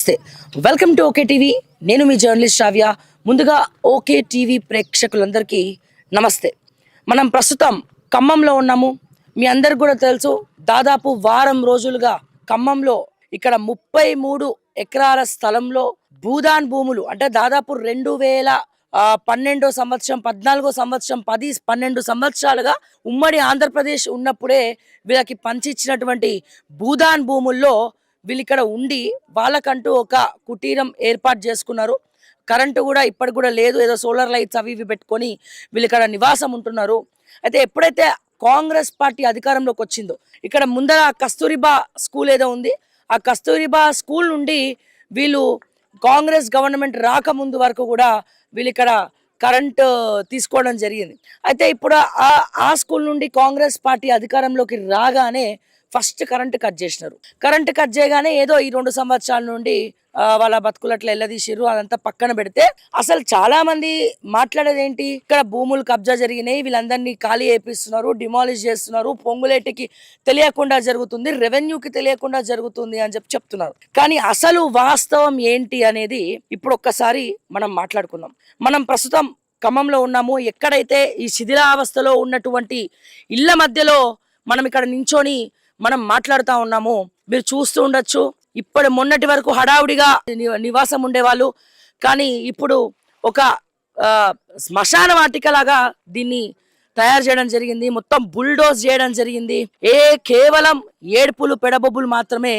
నమస్తే, welcome to okay TV. నేను మీ journalist శ్రావ్య. ముందుగా ఓకే టీవీ ప్రేక్షకులందరికీ నమస్తే. మనం ప్రస్తుతం ఖమ్మంలో ఉన్నాము. మీ అందరికి కూడా తెలుసు, దాదాపు వారం రోజులుగా ఖమ్మంలో ఇక్కడ 33 ఎకరాల స్థలంలో భూదాన్ భూములు అంటే దాదాపు 2012 సంవత్సరం 14 సంవత్సరం 10-12 సంవత్సరాలుగా ఉమ్మడి ఆంధ్రప్రదేశ్ ఉన్నప్పుడే వీళ్ళకి పంచిచ్చినటువంటి భూదాన్ భూముల్లో వీళ్ళు ఇక్కడ ఉండి వాళ్ళకంటూ ఒక కుటీరం ఏర్పాటు చేసుకున్నారు. కరెంటు కూడా ఇప్పటికి కూడా లేదు, ఏదో సోలార్ లైట్స్ అవి ఇవి పెట్టుకొని వీళ్ళు ఇక్కడ నివాసం ఉంటున్నారు. అయితే ఎప్పుడైతే కాంగ్రెస్ పార్టీ అధికారంలోకి వచ్చిందో ఇక్కడ ముందర కస్తూరిబా స్కూల్ ఏదో ఉంది, ఆ కస్తూరిబా స్కూల్ నుండి వీళ్ళు కాంగ్రెస్ గవర్నమెంట్ రాకముందు వరకు కూడా వీళ్ళు ఇక్కడ కరెంట్ తీసుకోవడం జరిగింది. అయితే ఇప్పుడు ఆ స్కూల్ నుండి కాంగ్రెస్ పార్టీ అధికారంలోకి రాగానే ఫస్ట్ కరెంట్ కట్ చేసినారు. కరెంట్ కట్ చేయగానే ఏదో ఈ 2 సంవత్సరాల నుండి వాళ్ళ బతుకులట్లా ఎల్లదీసిర్రు. అదంతా పక్కన పెడితే అసలు చాలా మంది మాట్లాడేది ఏంటి, ఇక్కడ భూములు కబ్జా జరిగినాయి, వీళ్ళందరినీ ఖాళీ చేపిస్తున్నారు, డిమాలిష్ చేస్తున్నారు, పొంగులేటికి తెలియకుండా జరుగుతుంది, రెవెన్యూకి తెలియకుండా జరుగుతుంది అని చెప్తున్నారు. కానీ అసలు వాస్తవం ఏంటి అనేది ఇప్పుడు ఒక్కసారి మనం మాట్లాడుకుందాం. మనం ప్రస్తుతం ఖమ్మంలో ఉన్నాము. ఎక్కడైతే ఈ శిథిలావస్థలో ఉన్నటువంటి ఇళ్ల మధ్యలో మనం ఇక్కడ నించొని మనం మాట్లాడుతూ ఉన్నాము. మీరు చూస్తూ ఉండొచ్చు, ఇప్పటి మొన్నటి వరకు హడావుడిగా నివాసం ఉండేవాళ్ళు, కానీ ఇప్పుడు ఒక శ్మశాన వాటికలాగా దీన్ని తయారు చేయడం జరిగింది. మొత్తం బుల్డోజ్ చేయడం జరిగింది. కేవలం ఏడుపులు పెడబొబ్బులు మాత్రమే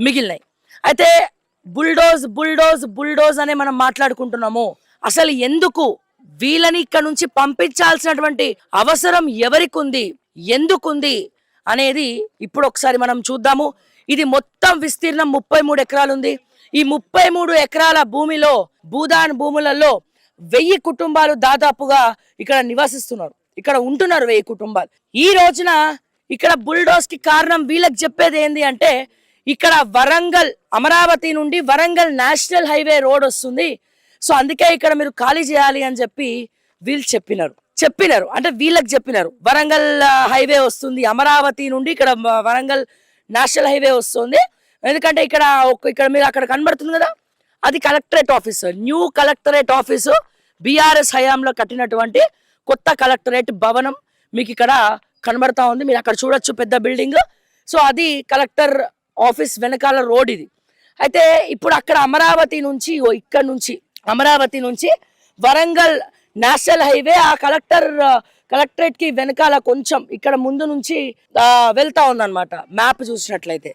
మిగిలినాయి. అయితే బుల్డోజ్ బుల్డోజ్ బుల్డోజ్ అనే మనం మాట్లాడుకుంటున్నాము. అసలు ఎందుకు వీళ్ళని ఇక్కడ నుంచి పంపించాల్సినటువంటి అవసరం ఎవరికి ఉంది, ఎందుకుంది అనేది ఇప్పుడు ఒకసారి మనం చూద్దాము. ఇది మొత్తం విస్తీర్ణం 33 ఎకరాలు ఉంది. ఈ 33 ఎకరాల భూమిలో భూదాన్ భూములలో 1000 కుటుంబాలు దాదాపుగా ఇక్కడ నివసిస్తున్నారు, ఇక్కడ ఉంటున్నారు 1000 కుటుంబాలు. ఈ రోజున ఇక్కడ బుల్డోస్ కి కారణం వీళ్ళకి చెప్పేది ఏంది అంటే, ఇక్కడ వరంగల్ అమరావతి నుండి వరంగల్ నేషనల్ హైవే రోడ్ వస్తుంది, సో అందుకే ఇక్కడ మీరు ఖాళీ చేయాలి అని చెప్పి వీళ్ళు చెప్పినారు అంటే వీళ్ళకి చెప్పినారు. వరంగల్ హైవే వస్తుంది, అమరావతి నుండి ఇక్కడ వరంగల్ నేషనల్ హైవే వస్తుంది. ఎందుకంటే ఇక్కడ మీరు అక్కడ కనబడుతుంది కదా, అది collectorate office, new collectorate office. BRS హయాంలో కట్టినటువంటి కొత్త కలెక్టరేట్ భవనం మీకు ఇక్కడ కనబడతా ఉంది. మీరు అక్కడ చూడొచ్చు, పెద్ద బిల్డింగ్. సో అది కలెక్టర్ ఆఫీస్ వెనకాల రోడ్ ఇది. అయితే ఇప్పుడు అక్కడ అమరావతి నుంచి ఇక్కడ నుంచి అమరావతి నుంచి వరంగల్ నేషనల్ హైవే ఆ కలెక్టరేట్ కి వెనకాల కొంచెం ఇక్కడ ముందు నుంచి వెళ్తా ఉందన్నమాట. మ్యాప్ చూసినట్లయితే